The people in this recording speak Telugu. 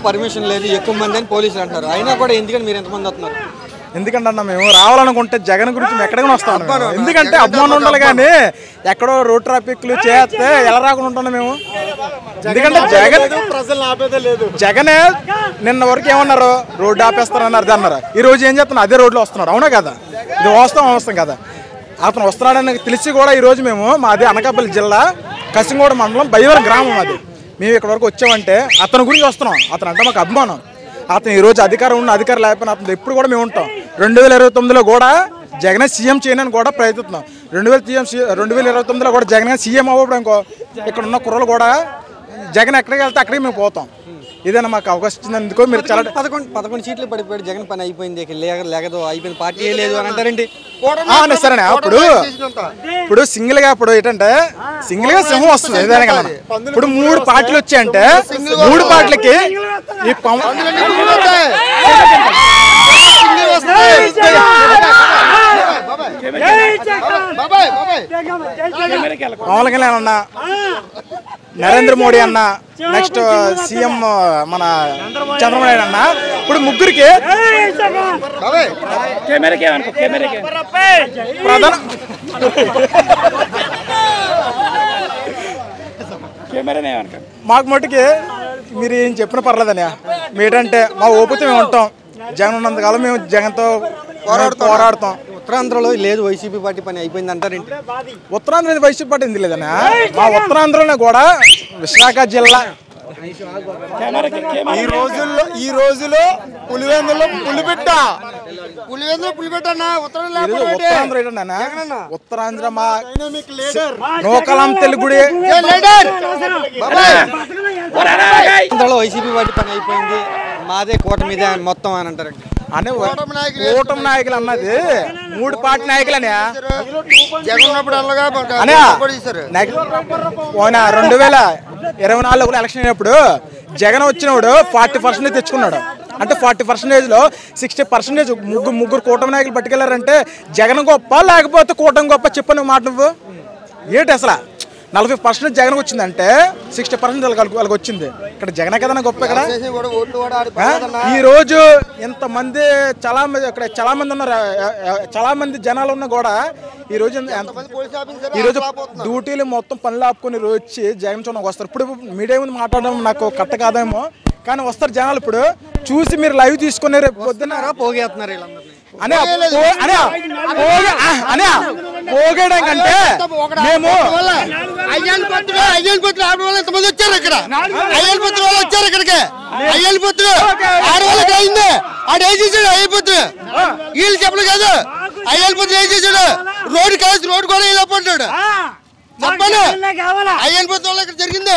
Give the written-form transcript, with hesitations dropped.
పర్మిషన్ లేదు ఎక్కువ మంది అని పోలీసులు అంటారు. అయినా కూడా ఎందుకని మీరు ఎంతమంది వస్తున్నారు? ఎందుకంటే అన్న మేము రావాలనుకుంటే జగన్ గురించి మేము ఎక్కడికైనా వస్తాం. ఎందుకంటే అభిమానం ఉండాలి కానీ ఎక్కడో రోడ్ ట్రాఫిక్లు చేస్తే ఎలా రాకుండా ఉంటాం మేము. ఎందుకంటే జగనే నిన్న వరకు ఏమన్నారు, రోడ్డు ఆపేస్తారన్నారు, అది అన్నారు. ఈ రోజు ఏం చేస్తున్నారు, అదే రోడ్లో వస్తున్నారు. అవునా కదా? ఇది వాస్తవం కదా. అతను వస్తున్నాడని తెలిసి కూడా ఈరోజు మేము మాది అనకాపల్లి జిల్లా కసింగోడ మండలం బయ్యవరం గ్రామం. అది మేము ఇక్కడ వరకు వచ్చామంటే అతని గురించి వస్తున్నాం. అతను అంటే మాకు అభిమానం. అతను ఈరోజు అధికారం ఉన్న అధికారం లేకపోయినా అతను ఎప్పుడు కూడా మేము ఉంటాం. 2029లో కూడా జగనే సీఎం చేయనని కూడా ప్రయత్నిస్తున్నాం. 2029లో కూడా జగనే సీఎం అవ్వడం ఇంకో ఇక్కడ ఉన్న కుర్రలు కూడా జగన్ ఎక్కడికి వెళ్తే అక్కడికి మేము పోతాం. ఏదైనా మాకు అవకాశం ఇచ్చినందుకో మీరు చాలా 11 సీట్లు పడిపోయాడు. జగన్ పని అయిపోయింది, లేకదో అయిపోయింది, పార్టీ లేదు అని అంటారండి. సరే ఇప్పుడు సింగిల్ గా ఇప్పుడు ఏంటంటే సింగిల్ గా సింహం వస్తుంది. ఏదైనా కదా ఇప్పుడు 3 పార్టీలు వచ్చాయంటే 3 పార్టీలకి ఈ పవన్ కళ్యాణ్ అన్న, నరేంద్ర మోడీ అన్న, నెక్స్ట్ సీఎం మన చంద్రబాబు నాయుడు అన్న, ఇప్పుడు ముగ్గురికి ప్రధాన మాకు మట్టుకి మీరు ఏం చెప్పినా పర్లేదని ఏంటంటే మా ఓపిక మేము ఉంటాం. జగన్ ఉన్నంతకాలం మేము జగన్తో పోరాడుతాం. ఉత్తరాంధ్రలో లేదు వైసీపీ పార్టీ పని అయిపోయింది అంటారేంటి? ఉత్తరాంధ్ర వైసీపీ పార్టీ ఎందుకు లేదన్నా? మా ఉత్తరాంధ్రలో కూడా విశాఖ జిల్లా ఈ రోజులో పులివెందులో పులిపెట్ట ఉత్తరాంధ్ర మా నోకలం తెలుగుడి వైసీపీ పార్టీ పని అయిపోయింది, మాదే కోట మీద మొత్తం అని అంటారండి. అనే కూటమి నాయకులు అన్నది 3 పార్టీ నాయకులనే 2024 ఎలక్షన్ అయినప్పుడు జగన్ వచ్చినప్పుడు 40% తెచ్చుకున్నాడు. అంటే 40%లో 60% ముగ్గురు కూటమి నాయకులు పట్టుకెళ్లారంటే జగన్ గొప్ప లేకపోతే కూటమి గొప్ప చెప్పని మాట నువ్వు ఏంటి? అసలు 40% జగన్ వచ్చిందంటే 60% వాళ్ళకి వచ్చింది. ఇక్కడ జగన్ కదా గొప్ప. ఇక్కడ ఈ రోజు ఇంతమంది చాలా మంది ఉన్నారు, చాలా మంది జనాలు ఉన్నా కూడా ఈ రోజు డ్యూటీలు మొత్తం పనులు ఆపుకొని వచ్చి జగన్ చూడడానికి వస్తారు. ఇప్పుడు మీడియా ముందు మాట్లాడడం నాకు కట్ట కాదేమో కానీ వస్తారు జనాలు. ఇప్పుడు చూసి మీరు లైవ్ తీసుకుని రేపు పొద్దున్న పోగేస్తున్నారు పోగేయడం కంటే మేము ఎంతమంది వచ్చారు ఇక్కడ? అయ్యల్పత్రి వాళ్ళు వచ్చారు ఇక్కడికి. అయ్యల్పత్రి ఆడవాళ్ళకి అయింది. ఆడు ఏం చేశాడు? అయ్యల్పత్రి వీళ్ళు చెప్పలు కాదు. అయ్యల్పత్రి ఏం చేశాడు? రోడ్డు కూడా ఇలా పడ్డాడు. చెప్పండి, అయ్యల్పత్రి వాళ్ళు ఇక్కడ జరిగింది.